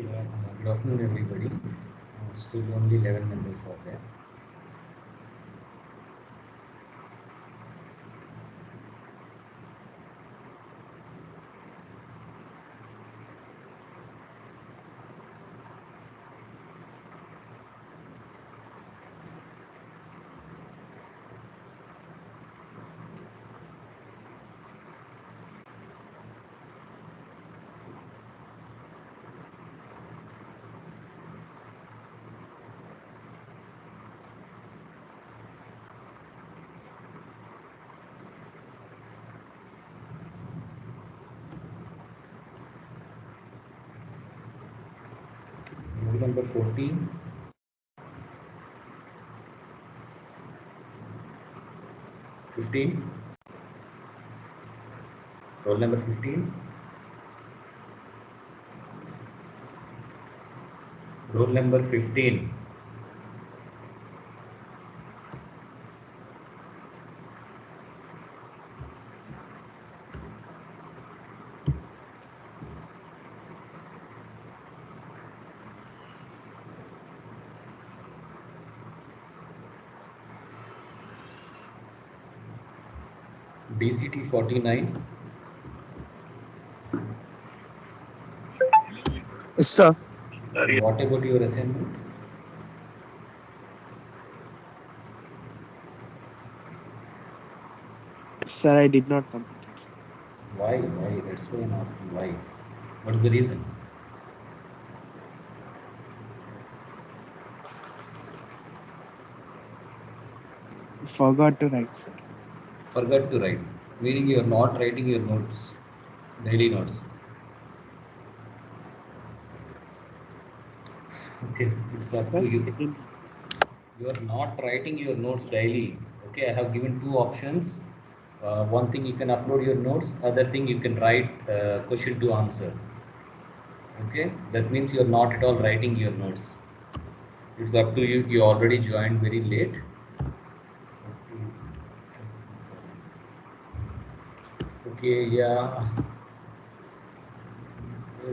Yeah, good afternoon, everybody. Still only 11 members are there. Roll number 14. 15. Roll number 15. Roll number 15. DCT 49. Yes, sir. What about your assignment? Sir, I did not complete it. Sir. Why? Why? That's why I'm asking why. What is the reason? Forgot to write, sir. Forgot to write. Meaning you are not writing your notes, daily notes. Okay, it's up Sir, to you. I didn't. You are not writing your notes daily. Okay, I have given two options. One thing you can upload your notes, other thing you can write question to answer. Okay, that means you are not at all writing your notes. It's up to you. You already joined very late. Okay, yeah.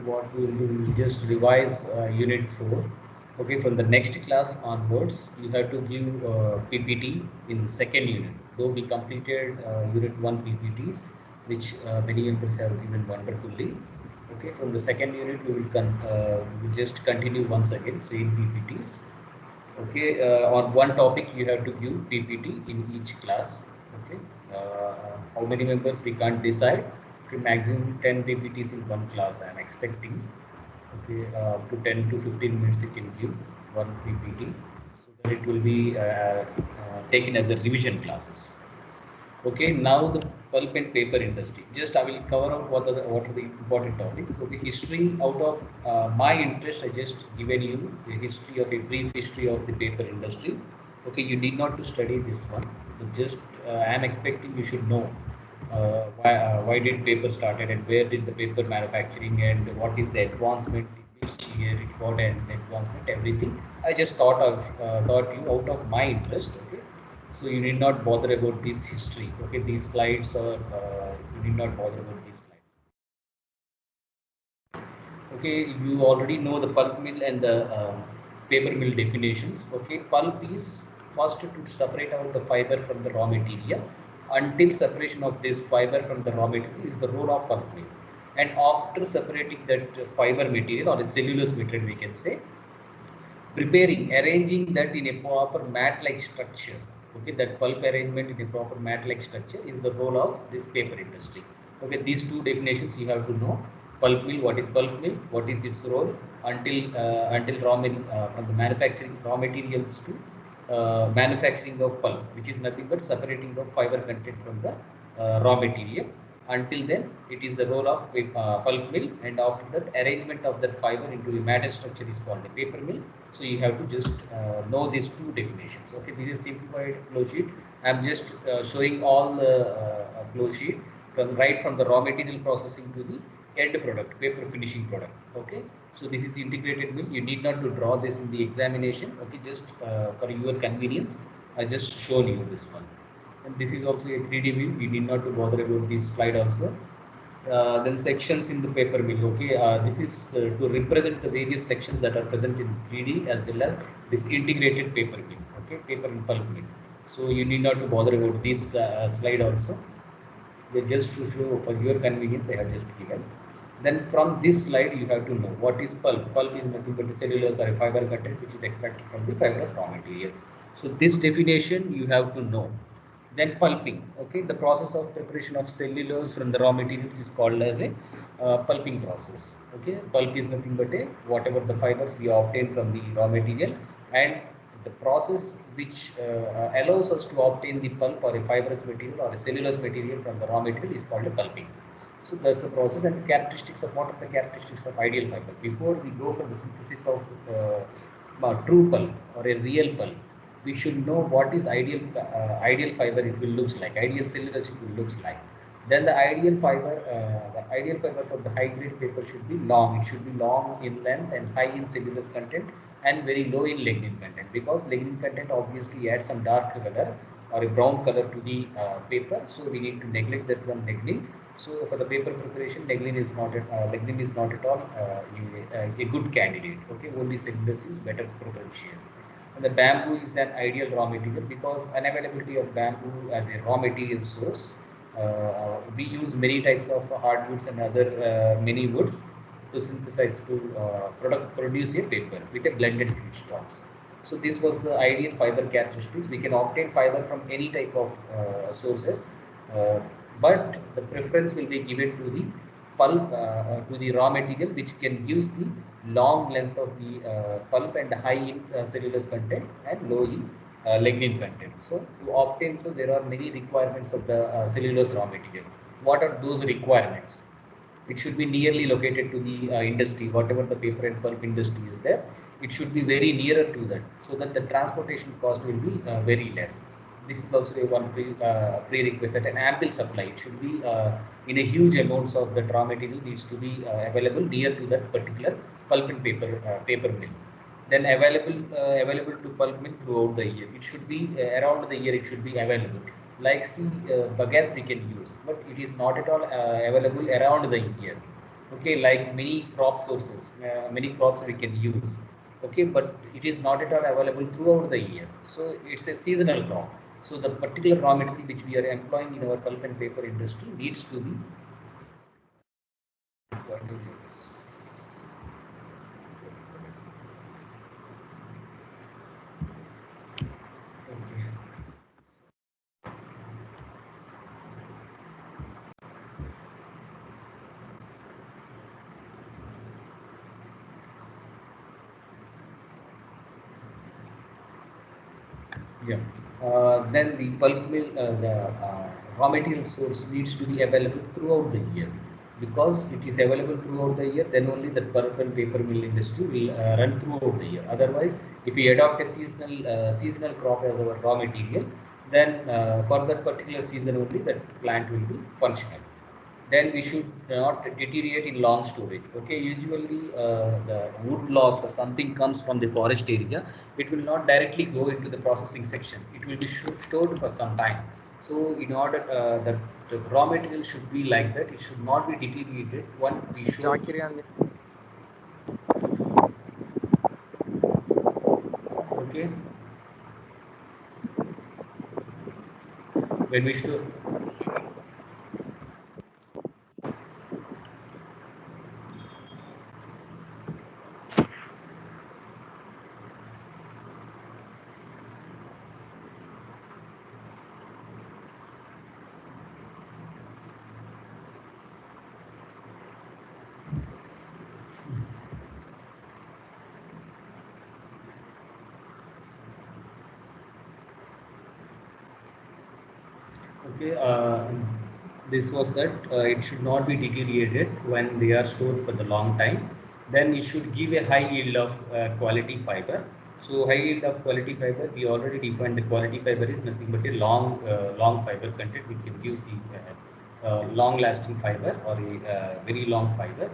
What we will do, we will just revise unit 4. Okay, from the next class onwards, you have to give PPT in the second unit. Though we completed unit 1 PPTs, which many members have given wonderfully. Okay, from the second unit, we will just continue once again, same PPTs. Okay, on one topic, you have to give PPT in each class. Okay, how many members we can't decide. Okay, maximum 10 PPTs in one class, I am expecting. Okay, up to 10 to 15 minutes you can give one PPT, so that it will be taken as a revision classes. Okay, now the pulp and paper industry. Just I will cover out what are the important topics. Okay, history out of my interest, I just given you the history of a brief history of the paper industry. Okay, you need not to study this one, but just I am expecting you should know why did paper started and where did the paper manufacturing and what is the advancements in which year it got an advancement, everything. I just thought you out of my interest. Okay, so you need not bother about this history. Okay, these slides are you need not bother about these slides. Okay, you already know the pulp mill and the paper mill definitions. Okay, pulp is first to separate out the fiber from the raw material. Until separation of this fiber from the raw material is the role of pulp mill, and after separating that fiber material or a cellulose material, we can say, preparing, arranging that in a proper mat-like structure. Okay, that pulp arrangement in a proper mat-like structure is the role of this paper industry. Okay, these two definitions you have to know. Pulp mill, what is pulp mill? What is its role until raw mill from the manufacturing raw materials to manufacturing of pulp, which is nothing but separating the fiber content from the raw material. Until then, it is the role of pulp mill, and after that, arrangement of that fiber into a matter structure is called a paper mill. So you have to just know these two definitions. Okay, this is simplified flow sheet. I'm just showing all the flow sheet from right from the raw material processing to the end product, paper finishing product. Okay, so this is integrated mill. You need not to draw this in the examination. Okay, just for your convenience, I just shown you this one. And this is also a 3D view. You need not to bother about this slide also. then sections in the paper mill. Okay, this is to represent the various sections that are present in 3D as well as this integrated paper mill. Okay, paper and pulp mill. So you need not to bother about this slide also. They just to show for your convenience, I have just given. Then from this slide, you have to know what is pulp. Pulp is nothing but the cellulose or a fiber content which is extracted from the fibrous raw material. So this definition you have to know. Then pulping. Okay, the process of preparation of cellulose from the raw materials is called as a pulping process. Okay, pulp is nothing but a whatever the fibers we obtain from the raw material, and the process which allows us to obtain the pulp or a fibrous material or a cellulose material from the raw material is called a pulping. So that's the process and characteristics of what are the characteristics of ideal fiber. Before we go for the synthesis of true pulp or a real pulp, we should know what is ideal fiber it will looks like, ideal cellulose it will looks like. Then the ideal fiber for the high grade paper should be long. It should be long in length and high in cellulose content and very low in lignin content, because lignin content obviously adds some dark color or a brown color to the paper. So we need to neglect that one, lignin. So for the paper preparation, lignin is not at all a good candidate. Okay, only cellulose is better preferential. And the bamboo is an ideal raw material because unavailability of bamboo as a raw material source. We use many types of hardwoods and other many woods to synthesize to produce a paper with a blended feedstocks. So this was the ideal fiber characteristics. We can obtain fiber from any type of sources, uh, but the preference will be given to the pulp, to the raw material, which can use the long length of the pulp and high in cellulose content and low in lignin content. So to obtain, so there are many requirements of the cellulose raw material. What are those requirements? It should be nearly located to the industry, whatever the paper and pulp industry is there. It should be very nearer to that, so that the transportation cost will be very less. This is also a one prerequisite. An ample supply. It should be in a huge amounts of the raw material needs to be available near to that particular pulp and paper mill. Then available to pulp mill throughout the year. It should be around the year. It should be available. Like see, bagasse we can use, but it is not at all available around the year. Okay, like many crop sources, many crops we can use. Okay, but it is not at all available throughout the year. So it's a seasonal crop. So the particular raw material which we are employing in our pulp and paper industry needs to be. Okay. Yeah. Then the pulp mill, the raw material source needs to be available throughout the year. Because it is available throughout the year, then only the pulp and paper mill industry will run throughout the year. Otherwise, if we adopt a seasonal crop as our raw material, then for that particular season only that plant will be functional. Then we should not deteriorate in long storage. Okay, usually the wood logs or something comes from the forest area, it will not directly go into the processing section. It will be stored for some time. So in order that the raw material should be like that, it should not be deteriorated. One, we should. Okay, when we store. Okay, this was that it should not be deteriorated when they are stored for the long time. Then it should give a high yield of quality fiber. So high yield of quality fiber, we already defined the quality fiber is nothing but a long fiber content which can give the long lasting fiber or a very long fiber.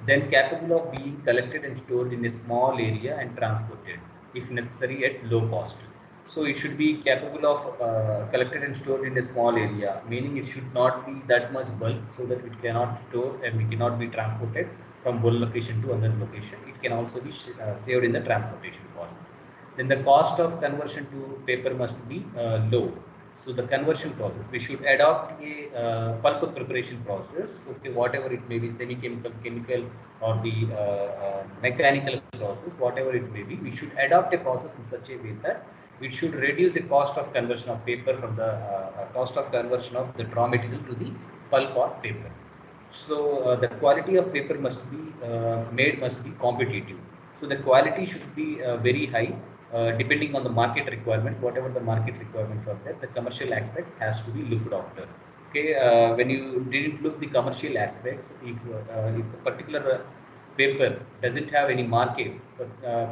Then capable of being collected and stored in a small area and transported if necessary at low cost. So it should be capable of collected and stored in a small area, meaning it should not be that much bulk so that it cannot store and it cannot be transported from one location to another location. It can also be saved in the transportation cost. Then the cost of conversion to paper must be low. So the conversion process, we should adopt a pulp preparation process, okay, whatever it may be, semi-chemical, chemical, or the mechanical process, whatever it may be, we should adopt a process in such a way that it should reduce the cost of conversion of paper from the cost of conversion of the raw material to the pulp or paper. So the quality of paper must be made must be competitive. So the quality should be very high, depending on the market requirements. Whatever the market requirements are there, the commercial aspects has to be looked after. Okay, when you didn't look the commercial aspects, if the particular paper doesn't have any market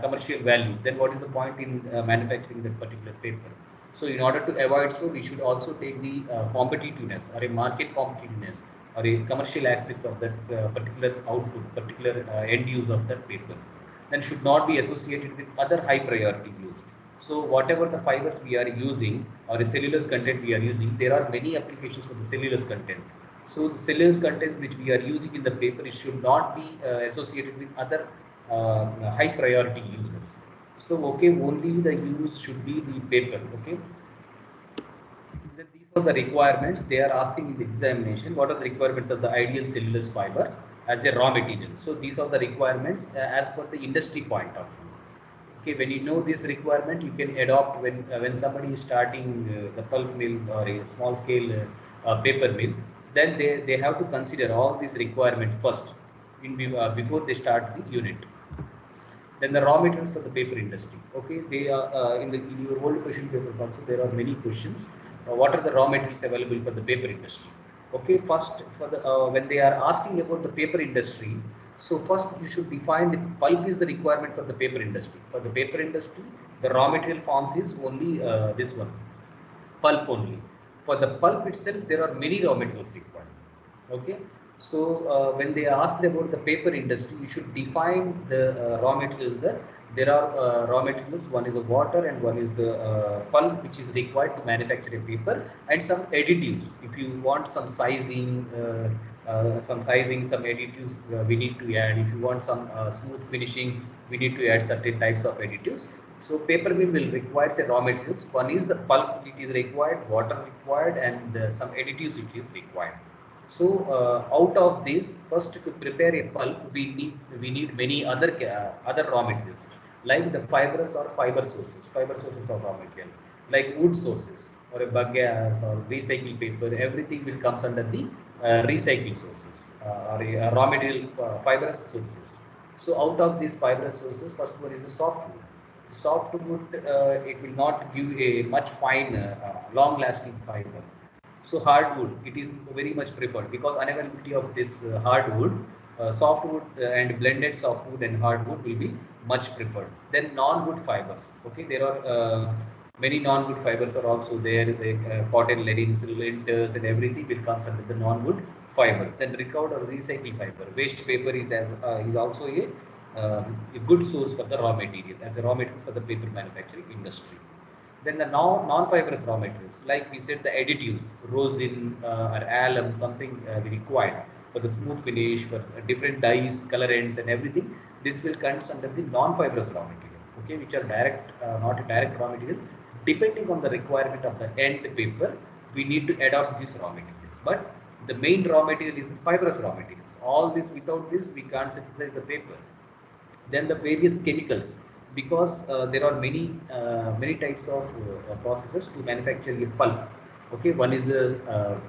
commercial value, then what is the point in manufacturing that particular paper? So in order to avoid so, we should also take the competitiveness or a market competitiveness or a commercial aspects of that particular output, particular end use of that paper, then should not be associated with other high priority use. So whatever the fibers we are using or the cellulose content we are using, there are many applications for the cellulose content. So the cellulose contents which we are using in the paper, it should not be associated with other high priority uses. So okay, only the use should be the paper. Okay, then these are the requirements they are asking in the examination. What are the requirements of the ideal cellulose fiber as a raw material? So these are the requirements as per the industry point of view. Okay, when you know this requirement, you can adopt when somebody is starting the pulp mill or a small scale paper mill, then they have to consider all these requirements first before they start the unit. Then the raw materials for the paper industry. Okay, they are in your old question papers also there are many questions. What are the raw materials available for the paper industry? Okay, first for the when they are asking about the paper industry, so first you should define the pulp is the requirement for the paper industry. For the paper industry, the raw material forms is only this one, pulp only. For the pulp itself, there are many raw materials required. Okay, so when they asked about the paper industry, you should define the raw materials. That there are raw materials. One is the water, and one is the pulp, which is required to manufacture a paper, and some additives. If you want some sizing, some additives we need to add. If you want some smooth finishing, we need to add certain types of additives. So paper mill will require say raw materials. One is the pulp, it is required, water required, and some additives it is required. So out of this, first to prepare a pulp, we need many other raw materials like the fibrous or fiber sources of raw material, like wood sources or a bagasse or recycled paper. Everything will comes under the recycled sources or a raw material fibrous sources. So out of these fibrous sources, first one is the softwood. Softwood it will not give a much fine, long-lasting fiber. So hardwood, it is very much preferred because unavailability of this hardwood, softwood and blended softwood and hardwood will be much preferred. Then non-wood fibers. Okay, there are many non-wood fibers are also there. The cotton, linens, linters, and everything will comes under the non-wood fibers. Then recovered or recycled fiber. Waste paper is also a good source for the raw material as a raw material for the paper manufacturing industry. Then the non-fibrous raw materials, like we said, the additives, rosin or alum, something we required for the smooth finish, for different dyes, colorants, and everything. This will comes under the non-fibrous raw material, okay, which are not a direct raw material. Depending on the requirement of the end paper, we need to adopt these raw materials. But the main raw material is the fibrous raw materials. All this, without this, we can't synthesize the paper. Then the various chemicals, because there are many types of processes to manufacture a pulp. Okay, one is a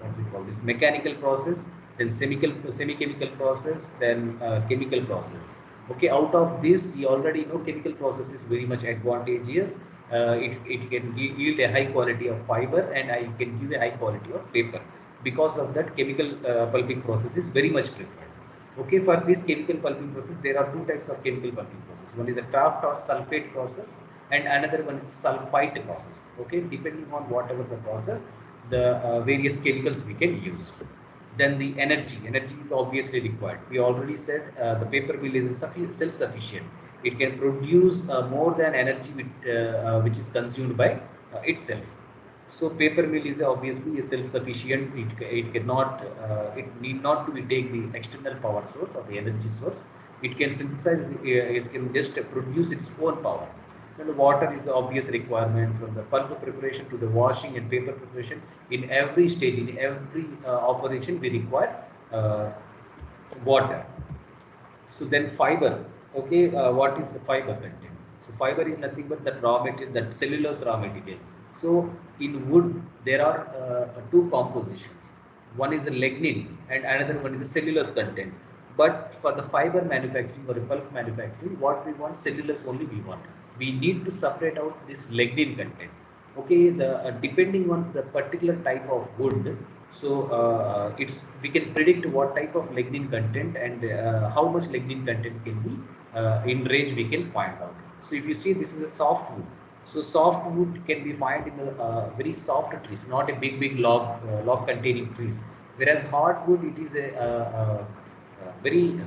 what we call this mechanical process, then semi-chemical process, then chemical process. Okay, out of this we already know chemical process is very much advantageous. It can yield a high quality of fiber, and I can give a high quality of paper. Because of that, chemical pulping process is very much preferred. Okay, for this chemical pulping process, there are two types of chemical pulping process. One is a Kraft or sulfate process, and another one is sulfite process. Okay, depending on whatever the process, the various chemicals we can use. Then the energy is obviously required. We already said the paper mill is self-sufficient. It can produce more than energy which is consumed by itself. So paper mill is obviously a self-sufficient. It cannot, it need not to take the external power source or the energy source. It can synthesize, it can just produce its own power. And the water is the obvious requirement from the pulp preparation to the washing and paper preparation. In every stage, in every operation, we require water. So then fiber, okay, what is the fiber content? So fiber is nothing but that raw material, that cellulose raw material. So in wood, there are two compositions. One is a lignin and another one is a cellulose content. But for the fiber manufacturing or the pulp manufacturing, what we want, cellulose only we want. We need to separate out this lignin content. Okay, the depending on the particular type of wood, so it's we can predict what type of lignin content and how much lignin content can be in range we can find out. So if you see, this is a soft wood. So soft wood can be found in the very soft trees, not a big log containing trees. Whereas hardwood, it is a very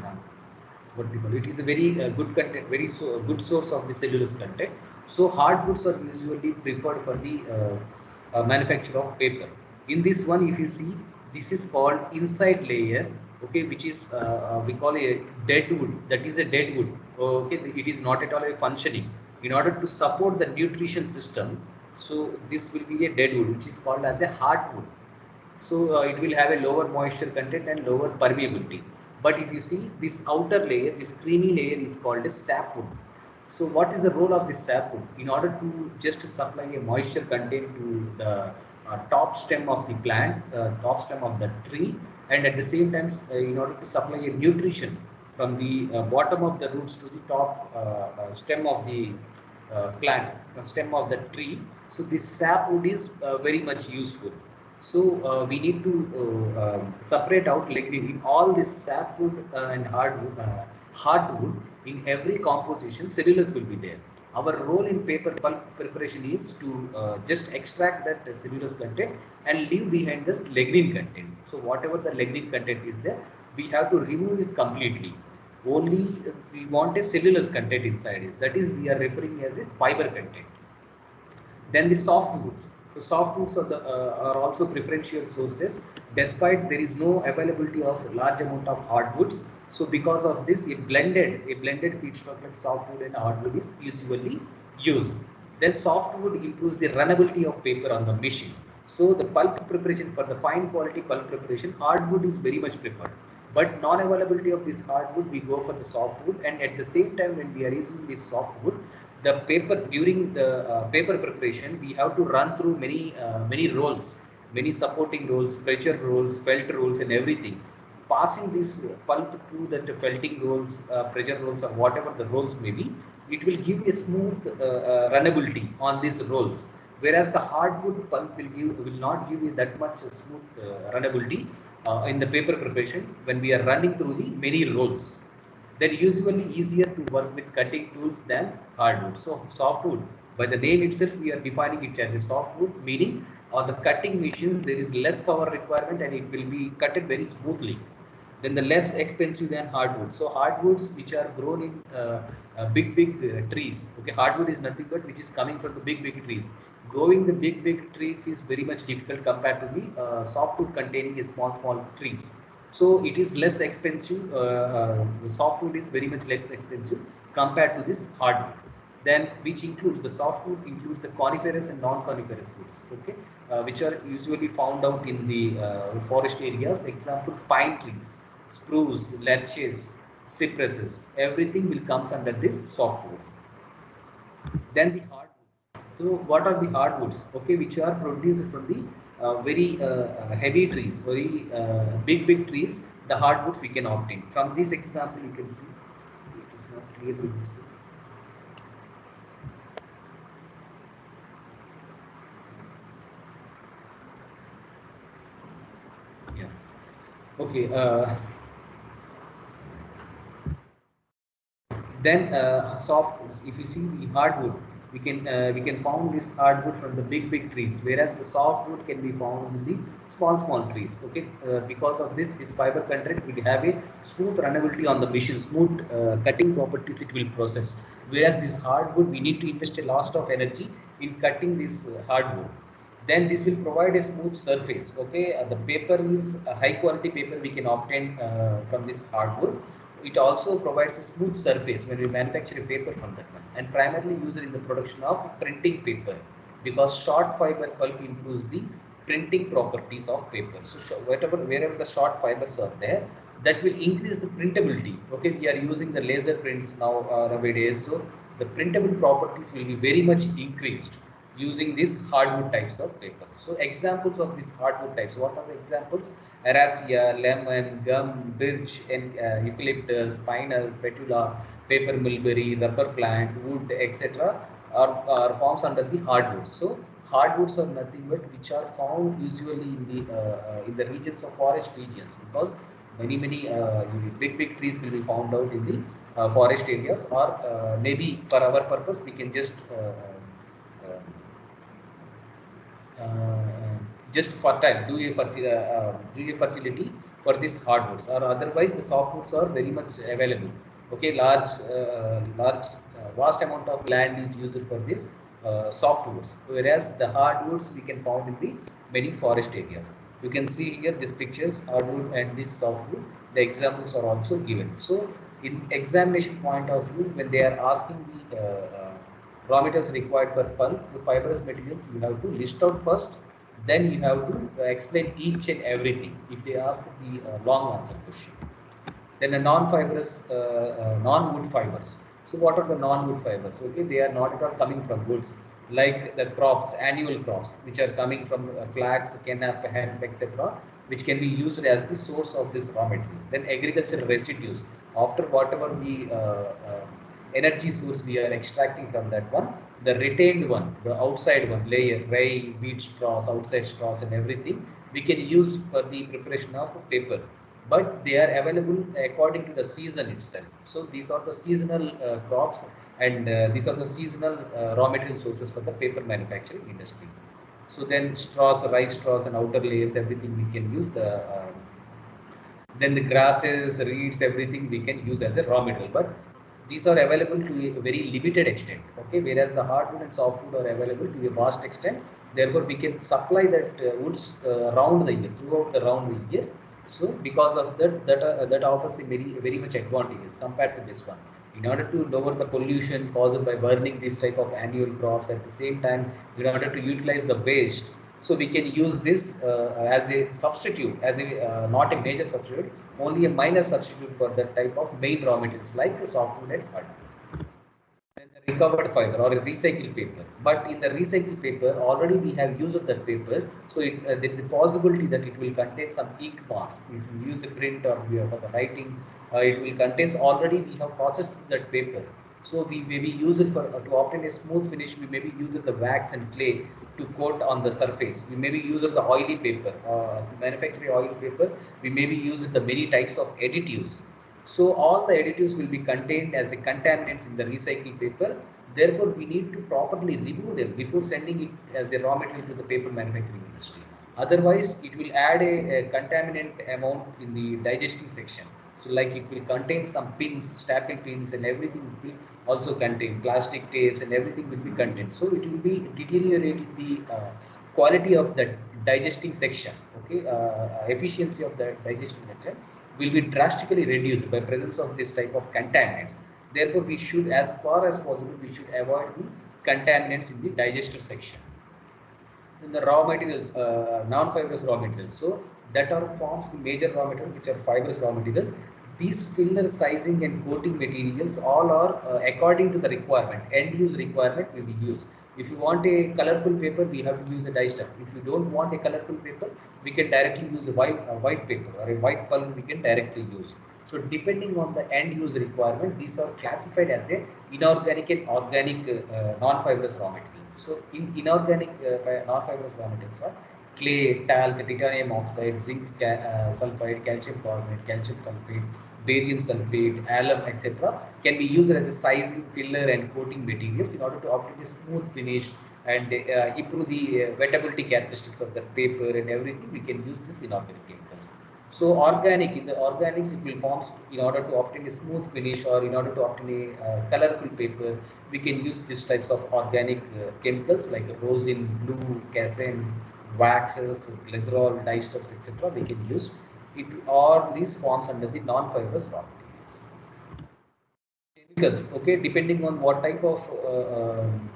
what we call it is a very good content, very good source of the cellulose content. So hardwoods are usually preferred for the manufacture of paper. In this one, if you see, this is called inside layer, okay, which is we call a dead wood. That is a dead wood. Okay, it is not at all a functioning. In order to support the nutrition system, so this will be a dead wood, which is called as a hardwood. So it will have a lower moisture content and lower permeability. But if you see this outer layer, this creamy layer is called a sapwood. So what is the role of this sapwood? In order to just supply a moisture content to the top stem of the plant, top stem of the tree, and at the same time, in order to supply a nutrition from the bottom of the roots to the top stem of the plant, stem of the tree. So this sapwood is very much useful. So we need to separate out lignin in all this sapwood and hardwood. In every composition, cellulose will be there. Our role in paper pulp preparation is to just extract that cellulose content and leave behind the lignin content. So whatever the lignin content is there, we have to remove it completely. Only we want a cellulose content inside it. That is, we are referring as a fiber content. Then the softwoods. So softwoods are also preferential sources, despite there is no availability of large amount of hardwoods. So because of this, a blended feedstock like softwood and hardwood is usually used. Then softwood improves the runnability of paper on the machine. So the pulp preparation, for the fine quality pulp preparation, hardwood is very much preferred. But non-availability of this hardwood, we go for the softwood, and at the same time, when we are using this softwood, the paper, during the paper preparation, we have to run through many rolls, many supporting rolls, pressure rolls, felt rolls, and everything. Passing this pulp through that felting rolls, pressure rolls, or whatever the rolls may be, it will give a smooth runnability on these rolls. Whereas the hardwood pulp will not give you that much smooth runnability in the paper preparation when we are running through the many rolls. They're usually easier to work with cutting tools than hardwood. So softwood, by the name itself, we are defining it as a softwood, meaning on the cutting machines there is less power requirement and it will be cutted very smoothly. Then the less expensive than hardwood. So hardwoods which are grown in big trees. Okay, hardwood is nothing but which is coming from the big trees. Growing the big trees is very much difficult compared to the softwood containing a small trees. So it is less expensive. The softwood is very much less expensive compared to this hardwood. Then which includes the softwood includes the coniferous and non-coniferous woods, okay, which are usually found out in the forest areas. Example, pine trees, spruce, lurches, cypresses. Everything will comes under this softwoods. Then the hardwoods. So what are the hardwoods? Okay, which are produced from the very heavy trees, very big trees. The hardwoods we can obtain. From this example, you can see it is not clearly visible. Yeah. Okay. Then soft. If you see the hardwood, We can found this hardwood from the big trees, whereas the softwood can be found in the small trees. Okay, because of this fiber content will have a smooth runnability on the machine, smooth cutting properties it will process. Whereas this hardwood, we need to invest a lot of energy in cutting this hardwood. Then this will provide a smooth surface. Okay, the paper is a high quality paper we can obtain from this hardwood. It also provides a smooth surface when we manufacture a paper from that one, and primarily used in the production of printing paper, because short fiber pulp improves the printing properties of paper. So wherever the short fibers are there, that will increase the printability. Okay, we are using the laser prints now nowadays, so the printable properties will be very much increased using these hardwood types of paper. So examples of these hardwood types, what are the examples? Aracia, lemon, gum, birch, and eucalyptus, pinus, betula, paper mulberry, rubber plant, wood, etc. Are forms under the hardwoods. So hardwoods are nothing but which are found usually in the regions of forest regions, because many big trees will be found out in the forest areas, or maybe for our purpose we can uh, uh, just fertile, do a fertility for these hardwoods, or otherwise the softwoods are very much available. Okay, vast amount of land is used for this softwoods, whereas the hardwoods we can found in the many forest areas. You can see here these pictures, hardwood and this softwood. The examples are also given. So, in examination point of view, when they are asking the raw materials required for pulp, the fibrous materials, you have to list out first, then you have to explain each and everything if they ask the long answer question. Then a non-fibrous, non-wood fibers. So what are the non-wood fibers? Okay, they are not at all coming from woods, like the crops, annual crops, which are coming from flax, kennap, hemp, etc., which can be used as the source of this raw material. Then agricultural residues, after whatever the energy source we are extracting from that one, the retained one, the outside one, layer, rye, wheat straws, outside straws, and everything, we can use for the preparation of paper, but they are available according to the season itself. So these are the seasonal crops, and these are the seasonal raw material sources for the paper manufacturing industry. So then straws, rice straws, and outer layers, everything we can use the then the grasses, reeds, everything we can use as a raw material, but these are available to a very limited extent. Okay, whereas the hardwood and softwood are available to a vast extent. Therefore, we can supply that woods round the year, throughout the round the year. So, because of that offers a very much advantages compared to this one. In order to lower the pollution caused by burning this type of annual crops, at the same time, in order to utilize the waste, so we can use this as a substitute, as a not a major substitute, only a minor substitute for that type of main raw materials like softwood and hardwood. And the recovered fiber or a recycled paper. But in the recycled paper, already we have used that paper, so there is a possibility that it will contain some ink marks. If you use the print or we have the writing, it will contain already we have processed that paper. So we maybe use it for to obtain a smooth finish. We maybe use the wax and clay to coat on the surface. We maybe use the oily paper to manufacture oil paper. We maybe use the many types of additives. So all the additives will be contained as a contaminants in the recycled paper. Therefore, we need to properly remove them before sending it as a raw material to the paper manufacturing industry. Otherwise, it will add a contaminant amount in the digesting section. So, like it will contain some pins, staple pins, and everything will be also contain plastic tapes, and everything will be contained. So, it will be deteriorating the quality of the digesting section. Okay, efficiency of the digesting section will be drastically reduced by presence of this type of contaminants. Therefore, we should, as far as possible, we should avoid the contaminants in the digester section. In the raw materials, non-fibrous raw materials. So that are forms the major raw materials, which are fibrous raw materials. These filler, sizing, and coating materials all are according to the requirement, end use requirement will be used. If you want a colorful paper, we have to use a dye stuff. If you don't want a colorful paper, we can directly use a white paper or a white pulp we can directly use. So depending on the end use requirement, these are classified as a inorganic and organic non-fibrous raw material. So in inorganic non-fibrous raw materials are clay, talc, titanium oxide, zinc sulfide, calcium carbonate, calcium sulfate, barium sulfate, alum, etc., can be used as a sizing, filler, and coating materials in order to obtain a smooth finish and improve the wettability characteristics of the paper and everything. We can use this inorganic chemicals. So organic, in the organics, it will form in order to obtain a smooth finish or in order to obtain a colorful paper. We can use these types of organic chemicals like rosin, blue, casein, waxes, glycerol, dyestuffs, etc. We can use it. All these forms under the non-fibrous raw materials. Chemicals, okay, depending on what type of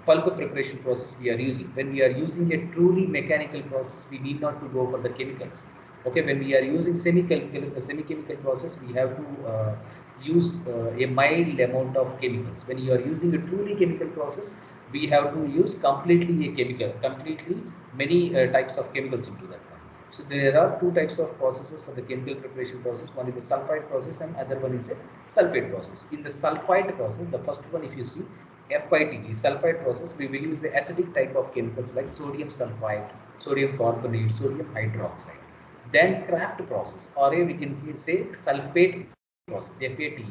pulp preparation process we are using. When we are using a truly mechanical process, we need not to go for the chemicals. Okay, when we are using semi-chemical process, we have to use a mild amount of chemicals. When you are using a truly chemical process, we have to use completely a chemical, completely many types of chemicals into that one. So there are two types of processes for the chemical preparation process. One is the sulfide process and other one is a sulfate process. In the sulfide process, the first one, if you see FIT, sulfide process, we will use the acidic type of chemicals like sodium sulfide, sodium carbonate, sodium hydroxide. Then Kraft process, or we can say sulfate process, FATE.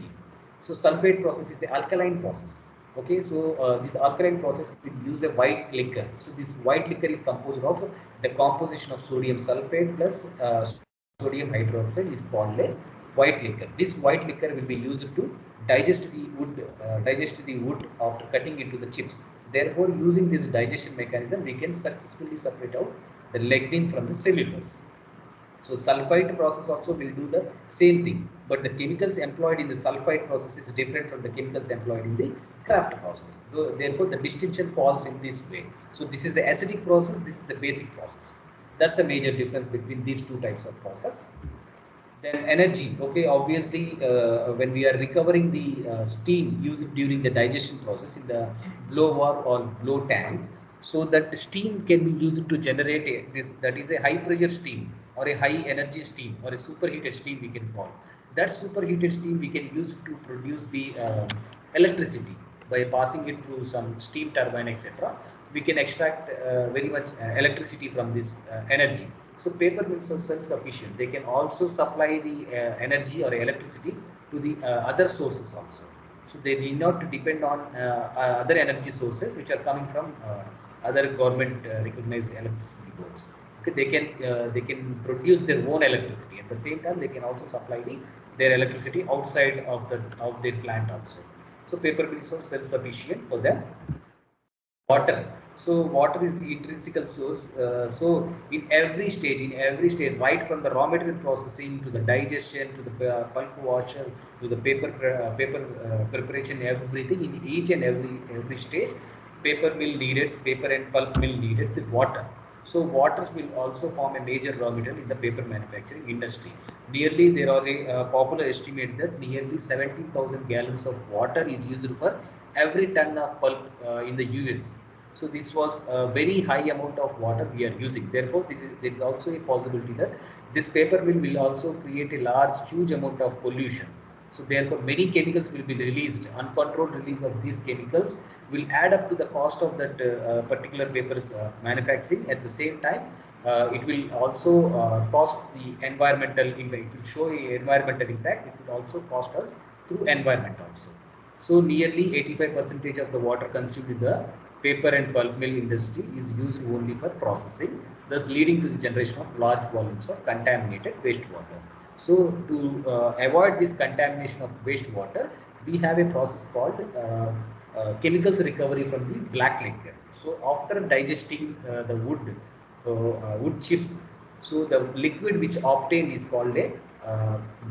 So sulfate process is an alkaline process. Okay, so this alkaline process will use a white liquor. So this white liquor is composed of the composition of sodium sulfate plus sodium hydroxide is called a white liquor. This white liquor will be used to digest the wood after cutting into the chips. Therefore, using this digestion mechanism, we can successfully separate out the lignin from the cellulose. So sulfite process also will do the same thing, but the chemicals employed in the sulfite process is different from the chemicals employed in the Kraft process. So, therefore, the distinction falls in this way. So this is the acidic process, this is the basic process. That's a major difference between these two types of process. Then energy, okay, obviously when we are recovering the steam used during the digestion process in the blower or blow tank, so that steam can be used to generate this, that is a high pressure steam or a high energy steam or a superheated steam we can call. That superheated steam we can use to produce the electricity by passing it through some steam turbine, etc. We can extract very much electricity from this energy. So paper mills are self-sufficient. They can also supply the energy or electricity to the other sources also. So they need not to depend on other energy sources which are coming from other government recognized electricity boards. Okay, they can produce their own electricity. At the same time, they can also supply their electricity outside of their plant also. So paper mills are self-sufficient for them. Water, so water is the intrinsic source. So in every stage, right from the raw material processing to the digestion to the pulp washer to the paper preparation, everything in each and every stage, paper mill needed, paper and pulp mill needed the water. So waters will also form a major raw material in the paper manufacturing industry. Nearly, there are a popular estimate that nearly 17,000 gallons of water is used for every ton of pulp in the US. So this was a very high amount of water we are using. Therefore, there is also a possibility that this paper mill will also create a huge amount of pollution. So therefore, many chemicals will be released. Uncontrolled release of these chemicals will add up to the cost of that particular paper's manufacturing. At the same time, it will also cost the environmental impact. It will show a environmental impact. It will also cost us through environment also. So nearly 85% of the water consumed in the paper and pulp mill industry is used only for processing, thus leading to the generation of large volumes of contaminated wastewater. So to avoid this contamination of wastewater, we have a process called chemicals recovery from the black liquor. So after digesting the wood chips, so the liquid which obtained is called a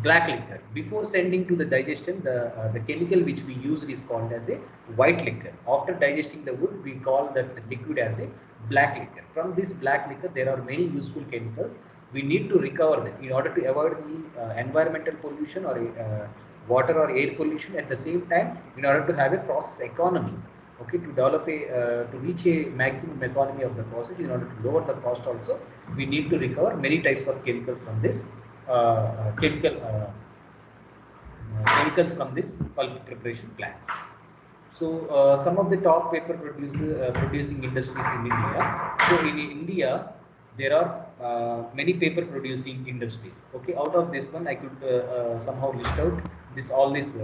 black liquor. Before sending to the digestion, the chemical which we use is called as a white liquor. After digesting the wood, we call that liquid as a black liquor. From this black liquor, there are many useful chemicals. We need to recover them in order to avoid the environmental pollution or water or air pollution. At the same time, in order to have a process economy, okay, to develop to reach a maximum economy of the process, in order to lower the cost also, we need to recover many types of chemicals from this chemicals from this pulp preparation plants. So some of the top paper producing industries in India. So in India, there are many paper producing industries. Okay, out of this one, I could somehow list out all these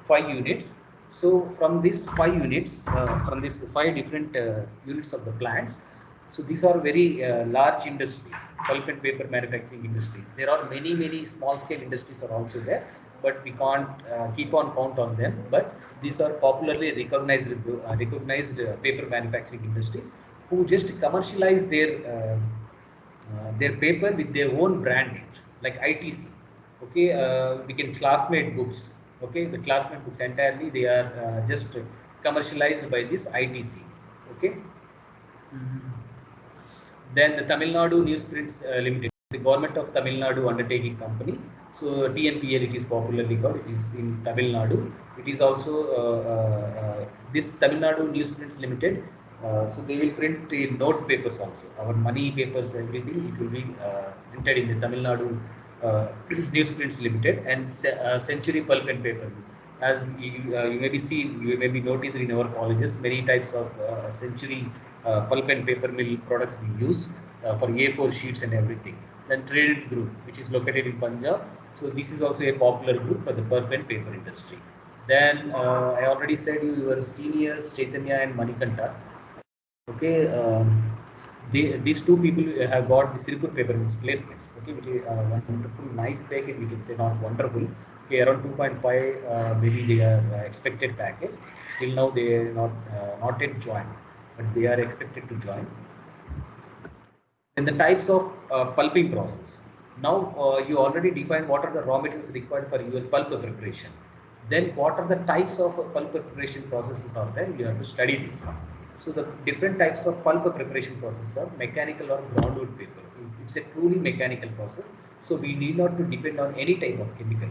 5 units. So from these 5 units, from these 5 different units of the plants, so these are very large industries, pulp and paper manufacturing industry. There are many small scale industries are also there, but we can't keep on count on them. But these are popularly recognized paper manufacturing industries who just commercialize their paper with their own branding, like ITC. Okay, we can classmate books. Okay, the classmate books entirely they are just commercialized by this ITC. Okay. Then the Tamil Nadu Newsprints Limited, the government of Tamil Nadu undertaking company. So TNPL it is popularly called. It is in Tamil Nadu. It is also this Tamil Nadu Newsprints Limited. So they will print in note papers also. Our money papers, everything it will be printed in the Tamil Nadu Newsprints Limited and Century Pulp and Paper. As you may be seen, you may be noticed in our colleges, many types of Century pulp and paper mill products we use for A4 sheets and everything. Then Traded Group, which is located in Punjab. So this is also a popular group for the pulp and paper industry. Then I already said you your seniors Chaitanya and Manikanta. Okay, these two people have got the Sirpur paper mills placements. Okay, which is wonderful, nice package. We can say not wonderful. Okay, around 2.5 maybe they are expected package. Still now they are not yet joined, but they are expected to join. Then the types of pulping process. Now you already defined what are the raw materials required for your pulp preparation. Then what are the types of pulp preparation processes are there? You have to study this one. So the different types of pulp preparation processes are mechanical or groundwood paper. It's a truly mechanical process. So we need not to depend on any type of chemical.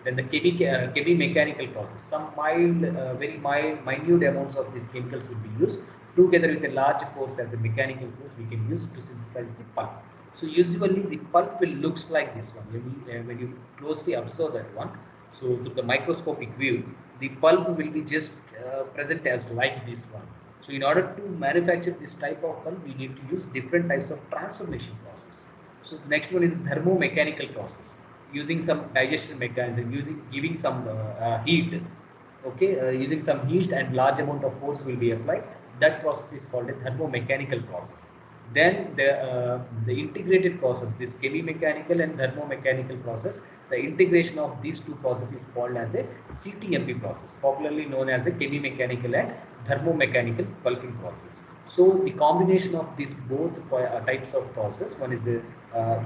Then the chemi-mechanical process. Some mild, very mild, minute amounts of these chemicals will be used together with a large force as a mechanical force we can use to synthesize the pulp. So usually the pulp will looks like this one when you closely observe that one. So to the microscopic view, the pulp will be just present as like this one. So in order to manufacture this type of pulp, we need to use different types of transformation process. So the next one is thermomechanical process, using some digestion mechanism, giving some heat. Okay, using some heat and large amount of force will be applied. That process is called a thermomechanical process. Then the integrated process, this chemi-mechanical and thermomechanical process, the integration of these two processes is called as a CTMP process, popularly known as a chemi-mechanical and thermomechanical pulping process. So the combination of these both types of process, one is the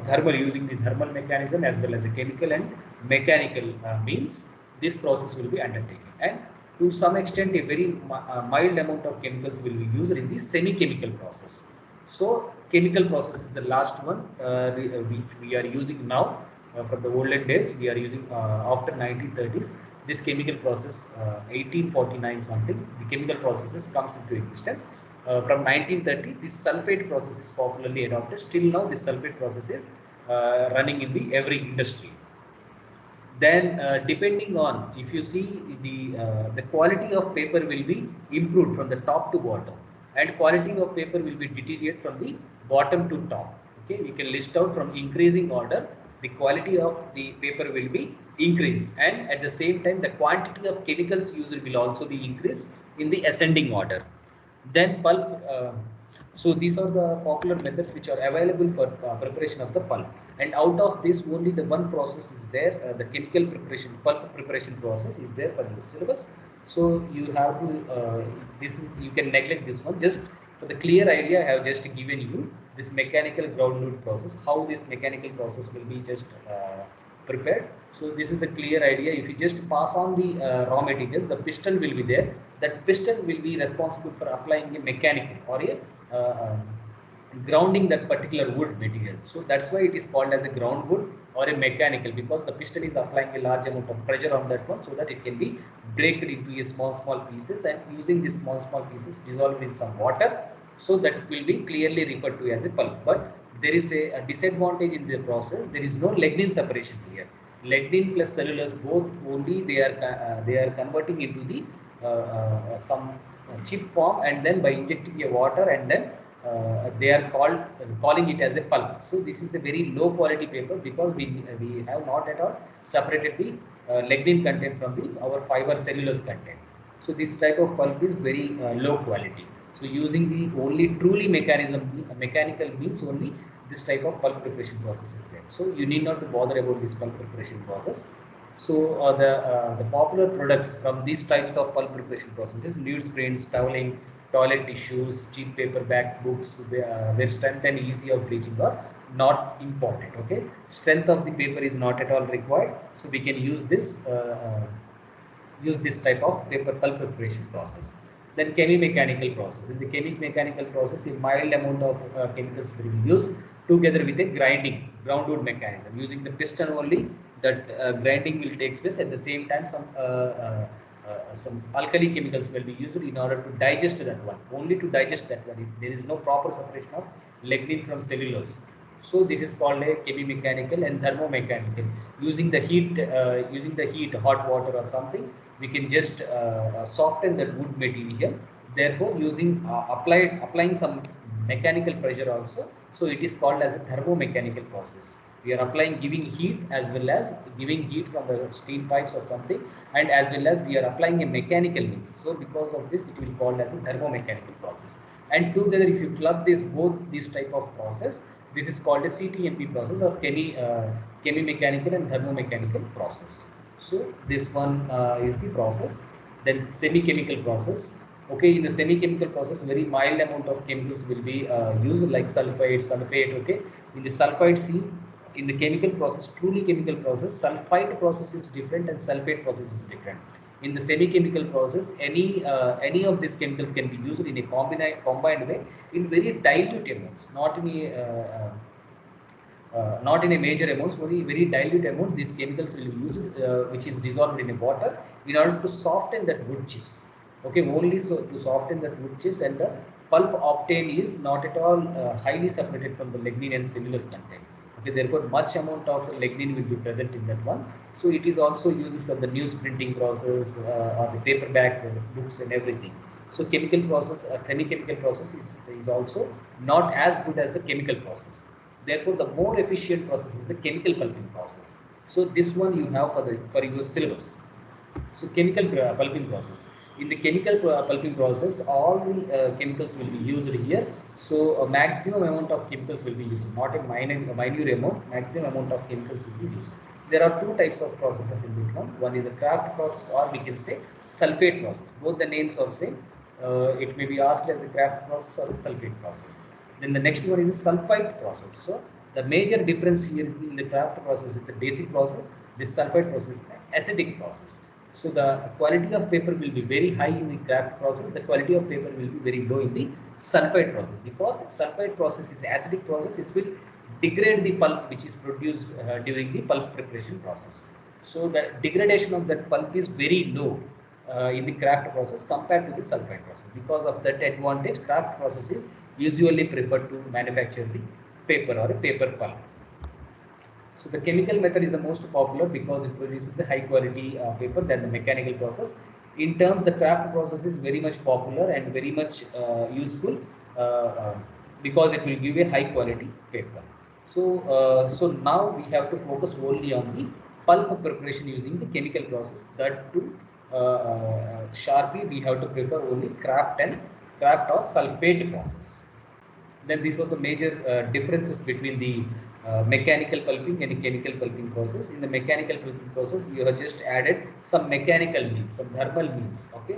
thermal, using the thermal mechanism as well as the chemical and mechanical means, this process will be undertaken. And to some extent, a very mild amount of chemicals will be used in the semi-chemical process. So chemical process is the last one which we are using now. From the olden days, we are using after 1930s. This chemical process, 1849 something, the chemical processes comes into existence. From 1930, this sulfate process is popularly adopted. Still now, this sulfate process is running in the every industry. Then depending on, if you see the quality of paper will be improved from the top to bottom, and quality of paper will be deteriorated from the bottom to top. Okay, we can list out from increasing order, the quality of the paper will be increased, and at the same time the quantity of chemicals used will also be increased in the ascending order. Then pulp, so these are the popular methods which are available for preparation of the pulp. And out of this, only the one process is there, the chemical preparation, pulp preparation process is there for your syllabus. So you have to, this is, you can neglect this one. Just for the clear idea, I have just given you this mechanical ground load process, how this mechanical process will be just prepared. So this is the clear idea. If you just pass on the raw material, the piston will be there. That piston will be responsible for applying a mechanical or a grounding that particular wood material. So that's why it is called as a ground wood or a mechanical, because the piston is applying a large amount of pressure on that one so that it can be breaked into a small pieces, and using these small pieces dissolved in some water, so that will be clearly referred to as a pulp. But there is a disadvantage in the process. There is no lignin separation here. Lignin plus cellulose both only they are converting into the some chip form, and then by injecting a water and then they are calling it as a pulp. So this is a very low quality paper because we have not at all separated the lignin content from the our fiber cellulose content. So this type of pulp is very low quality. So using the only truly mechanical means only this type of pulp preparation process is there. So you need not to bother about this pulp preparation process. So the popular products from these types of pulp preparation processes, newsprints, toweling, toilet tissues, cheap paperback books, where strength and easy of bleaching are not important. Okay, strength of the paper is not at all required, so we can use this type of paper pulp preparation process. Then chemi-mechanical process. In the chemi-mechanical process, a mild amount of chemicals will be used together with a grinding groundwood mechanism. Using the piston only, that grinding will take place. At the same time, some alkali chemicals will be used in order to digest that one. Only to digest that one. There is no proper separation of lignin from cellulose. So this is called a chemi-mechanical and thermomechanical. Using the heat, hot water or something, we can just soften that wood material. Therefore, applying some mechanical pressure also. So it is called as a thermomechanical process. We are applying, giving heat as well as giving heat from the steel pipes or something, and as well as we are applying a mechanical means. So because of this, it will be called as a thermomechanical process. And together, if you club both this type of process, this is called a CTMP process, or chemi-mechanical and thermomechanical process. So this one is the process. Then semi-chemical process. Okay, in the semi-chemical process, very mild amount of chemicals will be used, like sulfate, sulfate. Okay, in the sulfite scene, in the chemical process, truly chemical process, sulfite process is different and sulfate process is different. In the semi-chemical process, any of these chemicals can be used in a combined way in very dilute amounts, not in a major amounts, only very dilute amount. These chemicals will be used, which is dissolved in a water, in order to soften that wood chips. Okay, only so to soften that wood chips, and the pulp obtained is not at all highly separated from the lignin and cellulose content. Okay, therefore much amount of lignin will be present in that one. So it is also used for the news printing process, or the paperback books and everything. So chemical process, semi-chemical process is also not as good as the chemical process. Therefore, the more efficient process is the chemical pulping process. So this one you have for your syllabus. So chemical pulping process. In the chemical pulping process, all the chemicals will be used here. So a maximum amount of chemicals will be used, not a minor amount. Maximum amount of chemicals will be used. There are two types of processes in this one. One is a Kraft process, or we can say sulfate process. Both the names are same. It may be asked as a Kraft process or a sulfate process. Then the next one is a sulfite process. So the major difference here is in the Kraft process is the basic process. This sulfite process is the acidic process. So the quality of paper will be very high in the Kraft process. The quality of paper will be very low in the sulfite process, because the sulfite process is the acidic process. It will degrade the pulp which is produced during the pulp preparation process. So the degradation of that pulp is very low in the Kraft process compared to the sulfite process. Because of that advantage, Kraft process is usually preferred to manufacture the paper or a paper pulp. So the chemical method is the most popular because it produces a high quality paper than the mechanical process. In terms, the Kraft process is very much popular and very much useful because it will give a high quality paper. So now we have to focus only on the pulp preparation using the chemical process. That too, sharply we have to prefer only Kraft or sulfate process. Then these are the major differences between the mechanical pulping and the chemical pulping process. In the mechanical pulping process, you have just added some mechanical means, some thermal means. Okay,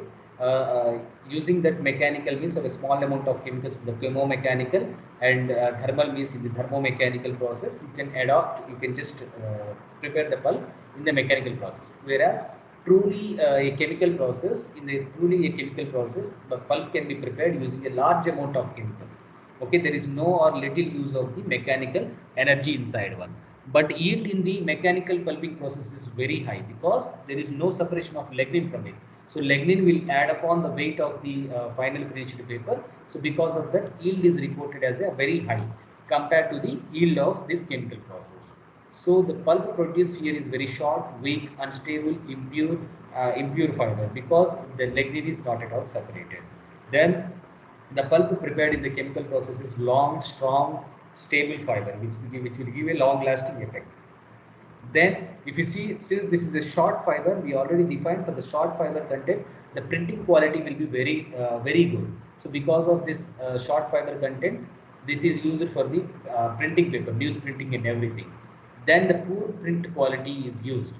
using that mechanical means of a small amount of chemicals in the chemomechanical and thermal means in the thermomechanical process, you can adopt, you can just prepare the pulp in the mechanical process. Whereas truly a chemical process, in the truly a chemical process, the pulp can be prepared using a large amount of chemicals. Okay, there is no or little use of the mechanical energy inside one, but yield in the mechanical pulping process is very high because there is no separation of lignin from it. So lignin will add upon the weight of the final finished paper. So because of that, yield is reported as a very high compared to the yield of this chemical process. So the pulp produced here is very short, weak, unstable, impure fiber, because the lignin is not at all separated. Then The pulp prepared in the chemical process is long, strong, stable fiber, which will give a long-lasting effect. Then, if you see, since this is a short fiber, we already defined for the short fiber content, the printing quality will be very good. So, because of this short fiber content, this is used for the printing paper, news printing and everything. Then the poor print quality is used.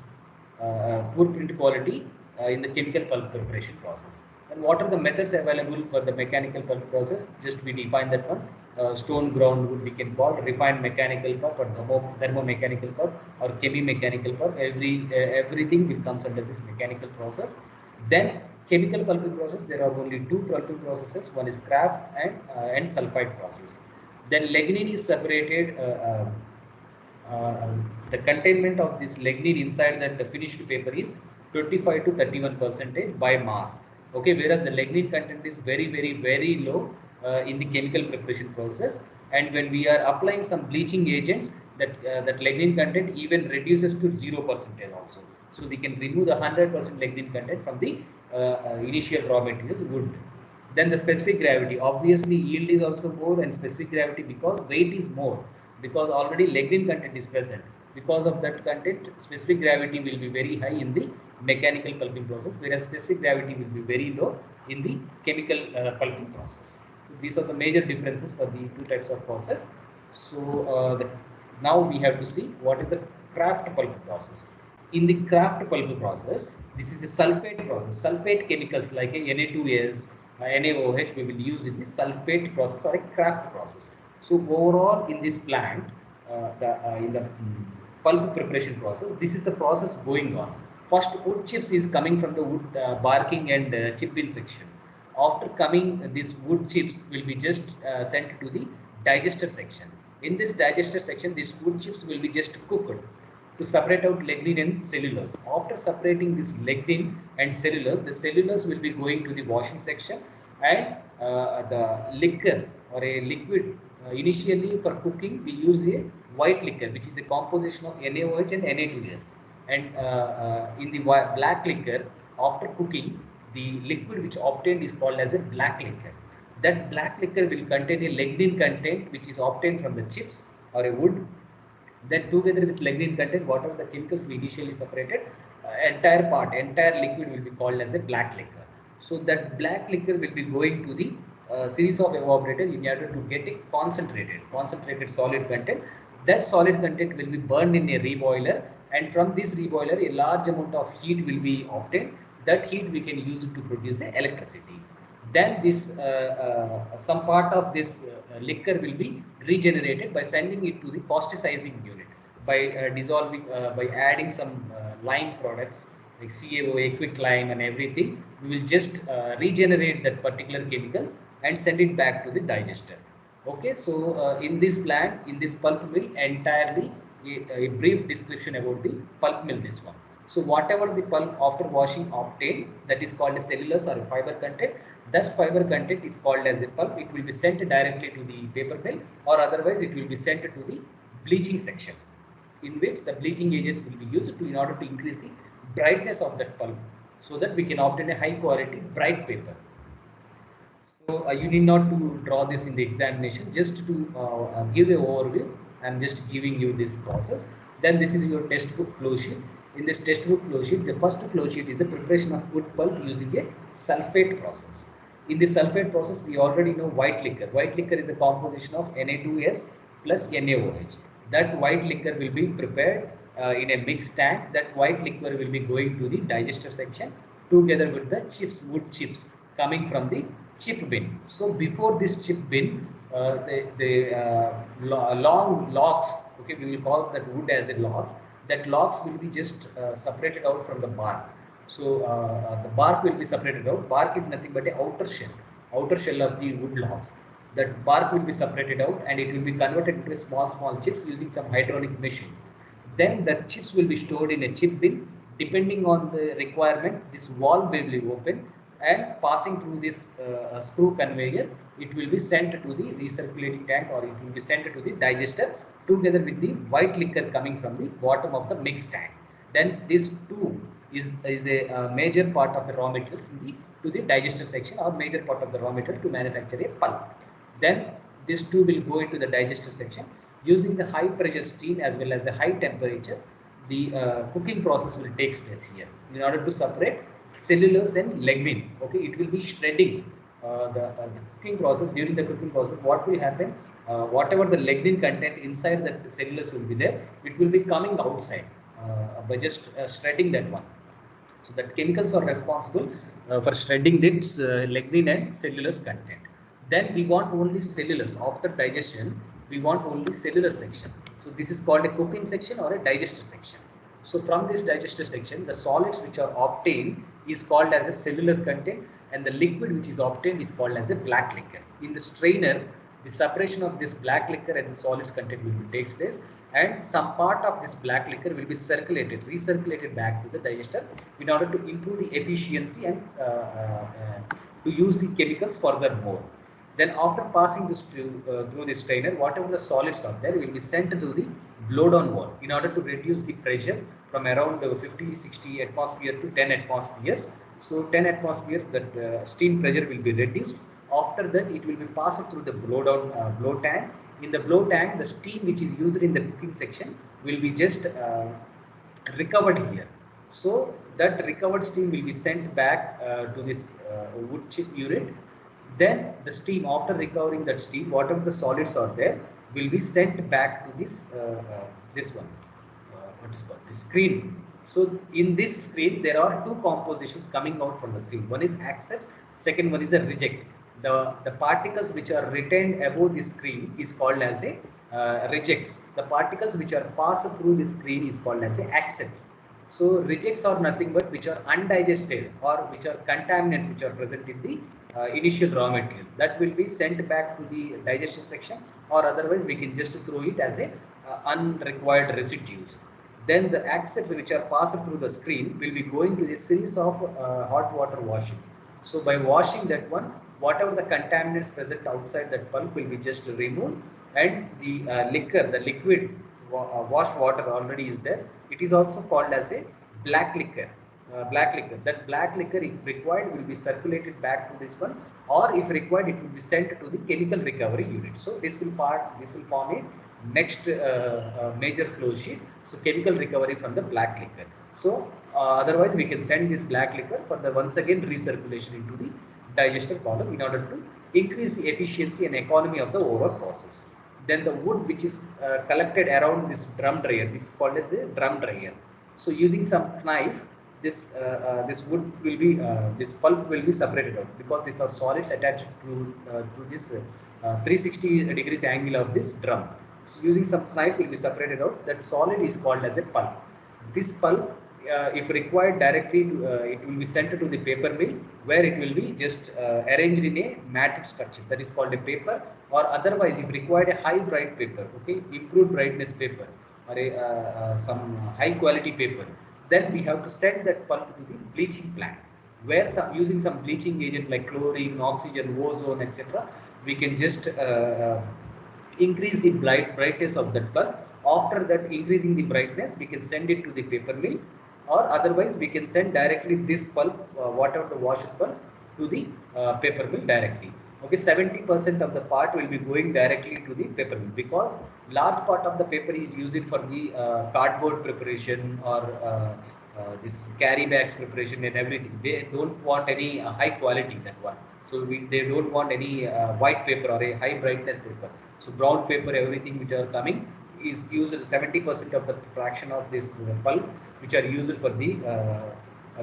Poor print quality in the chemical pulp preparation process. And what are the methods available for the mechanical pulp process? Just we define that one. Stone ground wood we can call refined mechanical pulp or thermomechanical pulp or chemi-mechanical pulp. Everything will comes under this mechanical process. Then chemical pulping process, there are only two pulping processes. One is Kraft and sulfite process. Then lignin is separated. The containment of this lignin inside that the finished paper is 25 to 31% by mass. Okay, whereas the lignin content is very low in the chemical preparation process, and when we are applying some bleaching agents, that lignin content even reduces to 0% also. So we can remove the 100% lignin content from the initial raw materials wood. Then the specific gravity, obviously yield is also more and specific gravity because weight is more, because already lignin content is present. Because of that content, specific gravity will be very high in the mechanical pulping process, whereas specific gravity will be very low in the chemical pulping process. So these are the major differences for the two types of process. So now we have to see what is the Kraft pulp process. In the Kraft pulp process, this is a sulfate process. Sulfate chemicals like a Na2S, NaOH we will use in the sulfate process or a Kraft process. So overall in this plant, in the pulp preparation process, this is the process going on. First, wood chips is coming from the wood barking and chip bin section. After coming, these wood chips will be just sent to the digester section. In this digester section, these wood chips will be just cooked to separate out lignin and cellulose. After separating this lignin and cellulose, the cellulose will be going to the washing section, and the liquor or a liquid, initially for cooking we use a white liquor, which is a composition of NaOH and Na2S. And in the black liquor, after cooking, the liquid which obtained is called as a black liquor. That black liquor will contain a lignin content which is obtained from the chips or a wood. Then together with lignin content, whatever the chemicals we initially separated, entire liquid will be called as a black liquor. So that black liquor will be going to the series of evaporator in order to get a concentrated solid content. That solid content will be burned in a reboiler, and from this reboiler a large amount of heat will be obtained. That heat we can use to produce electricity. Then this some part of this liquor will be regenerated by sending it to the plasticizing unit by dissolving, by adding some lime products like CaOA, quick lime and everything. We will just regenerate that particular chemicals and send it back to the digester. Okay, so in this plant, in this pulp mill, entirely a brief description about the pulp mill, this one. So whatever the pulp after washing obtained, that is called a cellulose or a fiber content, that fiber content is called as a pulp. It will be sent directly to the paper mill, or otherwise it will be sent to the bleaching section, in which the bleaching agents will be used to in order to increase the brightness of that pulp, so that we can obtain a high quality bright paper. So you need not to draw this in the examination, just to give an overview. I am just giving you this process. Then this is your textbook flow sheet. In this textbook flow sheet, the first flow sheet is the preparation of wood pulp using a sulfate process. In the sulfate process, we already know white liquor. White liquor is a composition of Na2S plus NaOH. That white liquor will be prepared in a mixed tank. That white liquor will be going to the digester section together with the chips, wood chips coming from the chip bin. So before this chip bin, long logs, okay, we will call that wood as a logs. That logs will be just separated out from the bark. So the bark will be separated out. Bark is nothing but a outer shell of the wood logs. That bark will be separated out, and it will be converted into small chips using some hydraulic machines. Then the chips will be stored in a chip bin. Depending on the requirement, this valve will be open, and passing through this screw conveyor, it will be sent to the recirculating tank, or it will be sent to the digester together with the white liquor coming from the bottom of the mixed tank. Then these two is a major part of the raw materials in the to the digester section, or major part of the raw material to manufacture a pulp. Then this too will go into the digester section. Using the high pressure steam as well as the high temperature, the cooking process will take place here in order to separate cellulose and lignin. Okay, it will be shredding. The cooking process, during the cooking process, what will happen, whatever the lignin content inside that cellulose will be there, it will be coming outside by just shredding that one. So that chemicals are responsible for shredding this lignin and cellulose content. Then we want only cellulose. After digestion, we want only cellulose section. So this is called a cooking section or a digester section. So from this digester section, the solids which are obtained is called as a cellulose content, and the liquid which is obtained is called as a black liquor. In the strainer, the separation of this black liquor and the solids content will takes place, and some part of this black liquor will be recirculated back to the digester in order to improve the efficiency and to use the chemicals furthermore. Then after passing this through the strainer, whatever the solids are there will be sent to the blow down wall in order to reduce the pressure from around 50-60 atmosphere to 10 atmospheres. So 10 atmospheres, that steam pressure will be reduced. After that, it will be passed through the blow down blow tank. In the blow tank, the steam which is used in the cooking section will be just recovered here. So that recovered steam will be sent back to this wood chip unit. Then the steam, after recovering that steam, whatever the solids are there, will be sent back to this one. What is called the screen. So in this screen, there are two compositions coming out from the screen. One is accepts, second one is a reject. The particles which are retained above the screen is called as a rejects. The particles which are passed through the screen is called as a accepts. So rejects are nothing but which are undigested or which are contaminants which are present in the initial raw material, that will be sent back to the digestion section, or otherwise we can just throw it as a unrequired residues. Then the accepts which are passed through the screen will be going to a series of hot water washing. So by washing that one, whatever the contaminants present outside that pulp will be just removed, and the liquor, the liquid wash water already is there. It is also called as a black liquor. That black liquor, if required, will be circulated back to this one, or if required, it will be sent to the chemical recovery unit. So this will form a next major flow sheet. So chemical recovery from the black liquor. So otherwise, we can send this black liquor for the once again recirculation into the digester column in order to increase the efficiency and economy of the overall process. Then the wood which is collected around this drum dryer, this is called as a drum dryer. So using some knife, this wood will be this pulp will be separated out, because these are solids attached to this 360 degrees angle of this drum. So using some knife will be separated out. That solid is called as a pulp. This pulp, if required directly, it will be sent to the paper mill, where it will be just arranged in a matrix structure, that is called a paper, or otherwise if required a high bright paper, okay, improved brightness paper, or some high quality paper, then we have to send that pulp to the bleaching plant, where using some bleaching agent like chlorine, oxygen, ozone, etc., we can just increase the brightness of that pulp. After that, increasing the brightness, we can send it to the paper mill, or otherwise we can send directly this pulp, whatever the washed pulp, to the paper mill directly. Okay, 70% of the part will be going directly to the paper mill, because large part of the paper is used for the cardboard preparation, or this carry bags preparation and everything. They don't want any high quality, that one. So they don't want any white paper or a high brightness paper. So brown paper, everything which are coming is used. 70% of the fraction of this pulp which are used for the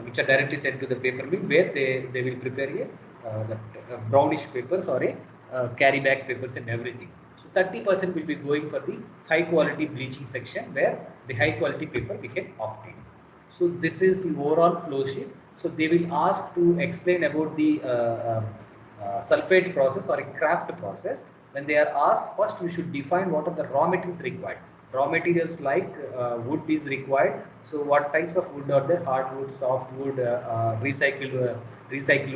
which are directly sent to the paper mill, where they will prepare a brownish papers or a carry bag papers and everything. So 30% will be going for the high quality bleaching section, where the high quality paper we can obtain. So this is the overall flow sheet. So they will ask to explain about the sulfate process or a craft process. When they are asked, first we should define what are the raw materials required. Raw materials like wood is required. So what types of wood are there? Hardwood, softwood, recycled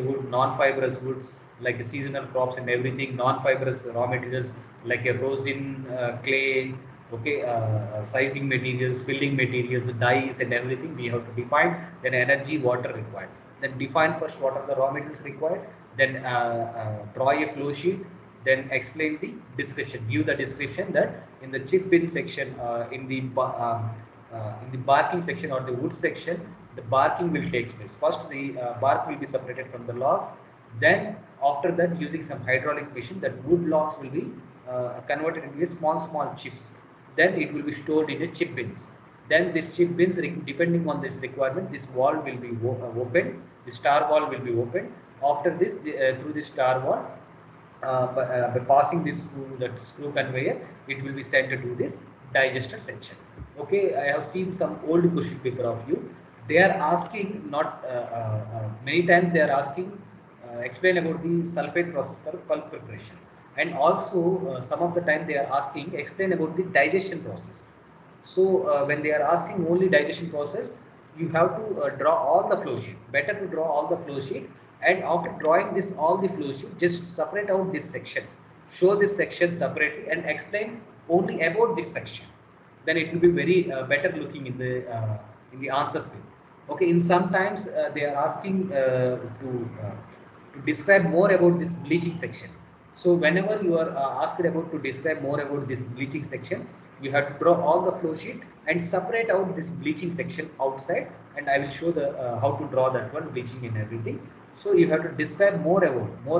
wood, non-fibrous woods like the seasonal crops and everything. Non-fibrous raw materials like a rosin, clay, Okay, sizing materials, filling materials, dyes and everything we have to define. Then energy, water required. Then define first what are the raw materials required. Then draw a flow sheet. Then explain the description. Give the description that in the chip bin section, in the barking section or the wood section, the barking will take place. First, the bark will be separated from the logs. Then, after that, using some hydraulic machine, that wood logs will be converted into a small chips. Then it will be stored in a chip bins. Then this chip bins, depending on this requirement, this valve will be opened. The star valve will be opened. After this, through the star valve, by passing this through that screw conveyor, it will be sent to this digester section. Okay, I have seen some old question paper of you. They are asking not many times they are asking explain about the sulfate process for pulp preparation, and also some of the time they are asking explain about the digestion process. So when they are asking only digestion process, you have to draw all the flow sheet. Better to draw all the flow sheet, and after drawing this all the flow sheet, just separate out this section. Show this section separately and explain only about this section. Then it will be very better looking in the answer screen. Okay, in sometimes they are asking to describe more about this bleaching section. So whenever you are asked about to describe more about this bleaching section, you have to draw all the flow sheet and separate out this bleaching section outside, and I will show the how to draw that one bleaching and everything. So you have to describe more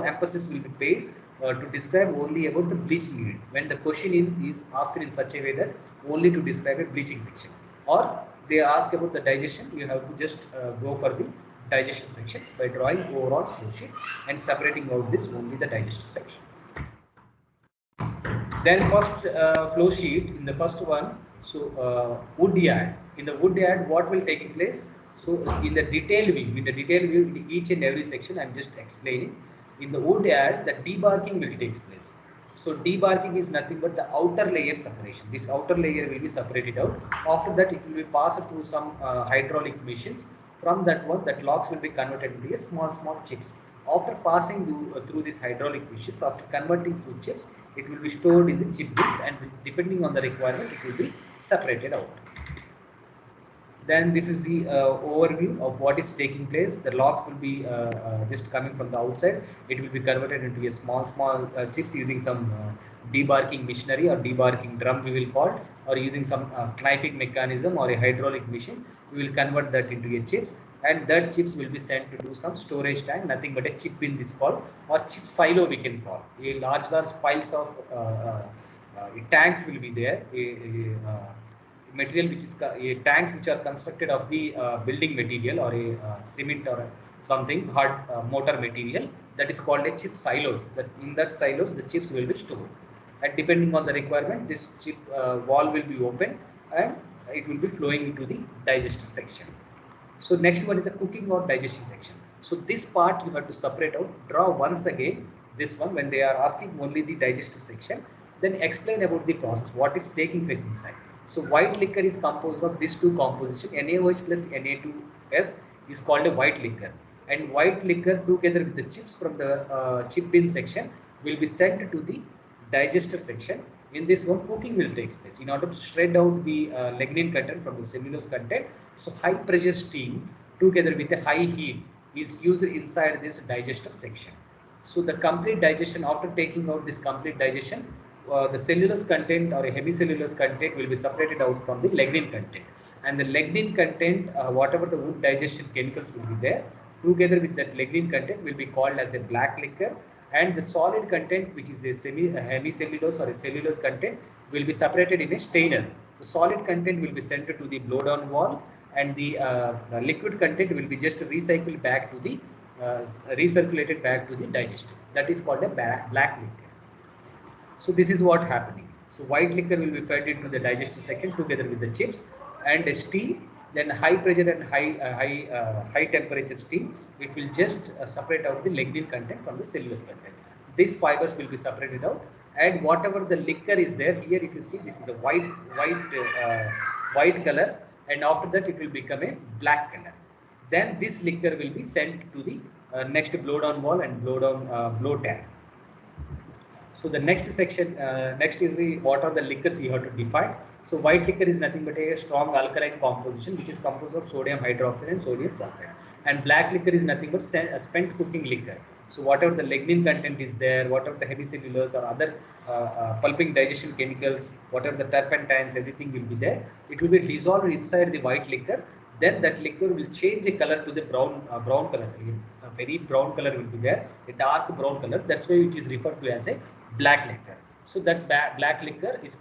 emphasis will be paid to describe only about the bleaching unit. When the question is asked in such a way that only to describe a bleaching section, or they ask about the digestion, you have to just go for the digestion section by drawing overall flow sheet and separating out this only the digestion section. Then first flow sheet in the first one, so wood yard. In the wood yard, what will take place? So in the detail view, in each and every section, I'm just explaining. In the wood yard, the debarking will take place. So debarking is nothing but the outer layer separation. This outer layer will be separated out. After that, it will be passed through some hydraulic machines. From that one, that logs will be converted into a small chips. After passing through these hydraulic machines, after converting to chips, it will be stored in the chip bins, and depending on the requirement, it will be separated out. Then this is the overview of what is taking place. The logs will be just coming from the outside. It will be converted into a small chips using some debarking machinery or debarking drum we will call, or using some knifing mechanism or a hydraulic machine. We will convert that into a chips, and that chips will be sent to do some storage tank, nothing but a chip bin is called, or chip silo we can call. A large piles of tanks will be there. Material which is tanks which are constructed of the building material or a cement or something hard mortar material, that is called a chip silos. That in that silos the chips will be stored, and depending on the requirement, this chip wall will be open and it will be flowing into the digester section. So next one is the cooking or digestion section. So this part you have to separate out, draw once again this one when they are asking only the digester section, then explain about the process, what is taking place inside. So white liquor is composed of these two composition, NaOH plus Na2S is called a white liquor, and white liquor together with the chips from the chip bin section will be sent to the digester section. In this one, cooking will take place in order to shred out the lignin content from the cellulose content. So high pressure steam together with a high heat is used inside this digester section. So the complete digestion, after taking out this complete digestion, the cellulose content or a hemicellulose content will be separated out from the lignin content, and the lignin content, whatever the wood digestion chemicals will be there, together with that lignin content will be called as a black liquor, and the solid content, which is a hemicellulose or a cellulose content, will be separated in a strainer. The solid content will be sent to the blowdown wall, and the liquid content will be just recycled back to the recirculated back to the digester. That is called a black liquor. So this is what happening. So white liquor will be fed into the digestive section together with the chips and steam. Then high pressure and high temperature steam, it will just separate out the lignin content from the cellulose content. These fibers will be separated out, and whatever the liquor is there here, if you see, this is a white color, and after that it will become a black color. Then this liquor will be sent to the next blow down wall and blow tank. So the next section, next is the what are the liquors you have to define. So white liquor is nothing but a strong alkaline composition which is composed of sodium hydroxide and sodium sulfate. And black liquor is nothing but spent cooking liquor. So whatever the lignin content is there, whatever the hemicellulose or other pulping digestion chemicals, whatever the turpentines, everything will be there. It will be dissolved inside the white liquor. Then that liquor will change the color to the brown color. A very brown color will be there, a dark brown color. That's why it is referred to as a black liquor. So that black liquor is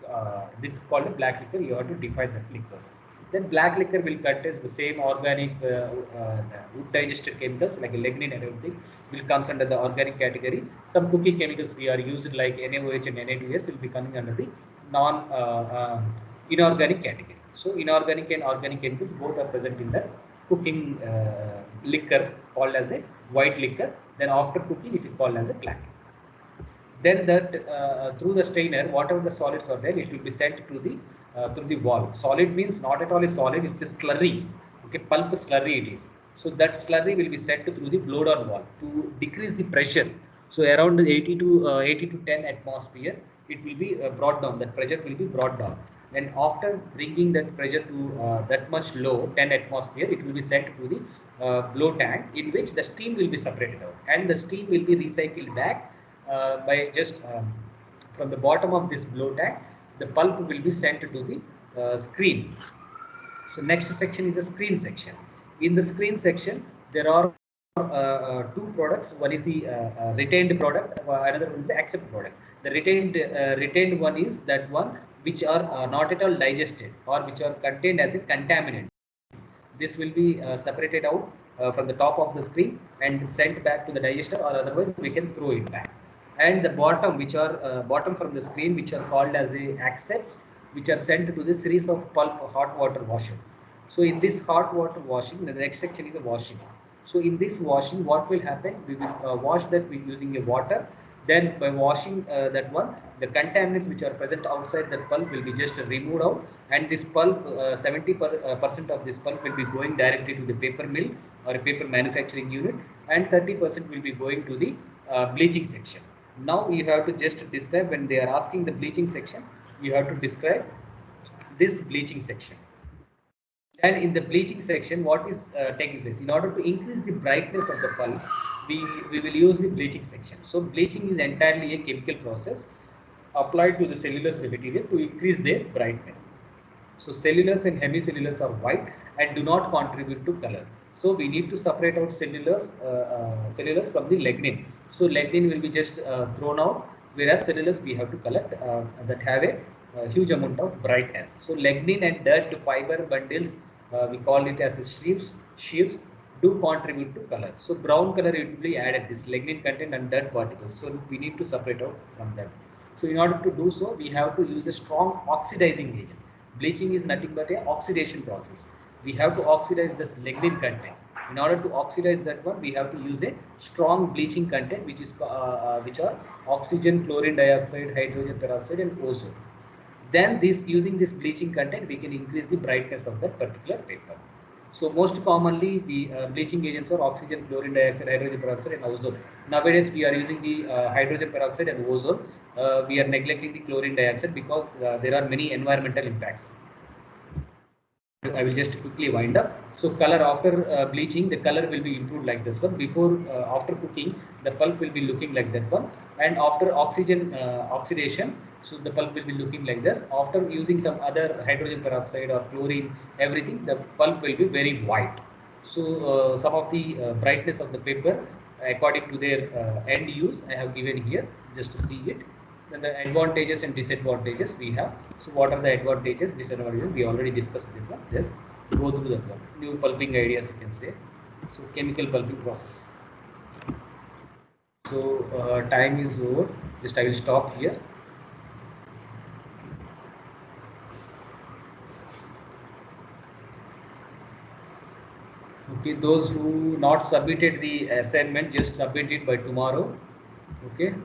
this is called a black liquor. You have to define that liquors. Then black liquor will contain the same organic wood digested chemicals like lignin and everything will comes under the organic category. Some cooking chemicals we are used like NaOH and Na2S will be coming under the non inorganic category. So inorganic and organic chemicals both are present in the cooking liquor called as a white liquor. Then after cooking it is called as a black. Then that through the strainer, whatever the solids are there, it will be sent to the through the wall. Solid means not at all a solid; it's a slurry. Okay, pulp slurry it is. So that slurry will be sent through the blow down wall to decrease the pressure. So around 80 to 10 atmosphere, it will be brought down. That pressure will be brought down. Then after bringing that pressure to that much low, 10 atmosphere, it will be sent to the blow tank in which the steam will be separated out, and the steam will be recycled back by just from the bottom of this blow tank. The pulp will be sent to the screen. So next section is the screen section. In the screen section, there are two products. One is the retained product, another one is the accept product. The retained one is that one which are not at all digested or which are contained as a contaminant. This will be separated out from the top of the screen and sent back to the digester, or otherwise we can throw it back. And the bottom, which are bottom from the screen, which are called as a accepts, which are sent to the series of pulp hot water washing. So in this hot water washing, the next section is a washing. So in this washing, what will happen? We will wash that using a water. Then by washing that one, the contaminants which are present outside that pulp will be just removed out, and this pulp, 70% of this pulp will be going directly to the paper mill or a paper manufacturing unit, and 30% will be going to the bleaching section. Now you have to just describe, when they are asking the bleaching section, you have to describe this bleaching section. And in the bleaching section, what is taking place? In order to increase the brightness of the pulp, we will use the bleaching section. So bleaching is entirely a chemical process applied to the cellulose material to increase their brightness. So cellulose and hemicellulose are white and do not contribute to color. So we need to separate out cellulose from the lignin. So lignin will be just thrown out, whereas cellulose we have to collect that have a huge amount of brightness. So lignin and dirt fiber bundles, we call it as sheaves, do contribute to color. So brown color will be added, this lignin content and dirt particles. So we need to separate out from them. So in order to do so, we have to use a strong oxidizing agent. Bleaching is nothing but a oxidation process. We have to oxidize this lignin content. In order to oxidize that one, we have to use a strong bleaching content, which are oxygen, chlorine dioxide, hydrogen peroxide, and ozone. Then using this bleaching content, we can increase the brightness of that particular paper. So most commonly the bleaching agents are oxygen, chlorine dioxide, hydrogen peroxide, and ozone. Nowadays we are using the hydrogen peroxide and ozone. We are neglecting the chlorine dioxide because there are many environmental impacts. I will just quickly wind up. So color after bleaching, the color will be improved like this one. Before, after cooking, the pulp will be looking like that one. And after oxidation, so the pulp will be looking like this. After using some other hydrogen peroxide or chlorine, everything, the pulp will be very white. So some of the brightness of the paper according to their end use, I have given here just to see it. Then the advantages and disadvantages we have. So what are the advantages, disadvantages? We already discussed this one. Just go through that one. New pulping ideas, you can say. So chemical pulping process. So time is over. Just I will stop here. Okay, those who not submitted the assignment, just submit it by tomorrow. Okay.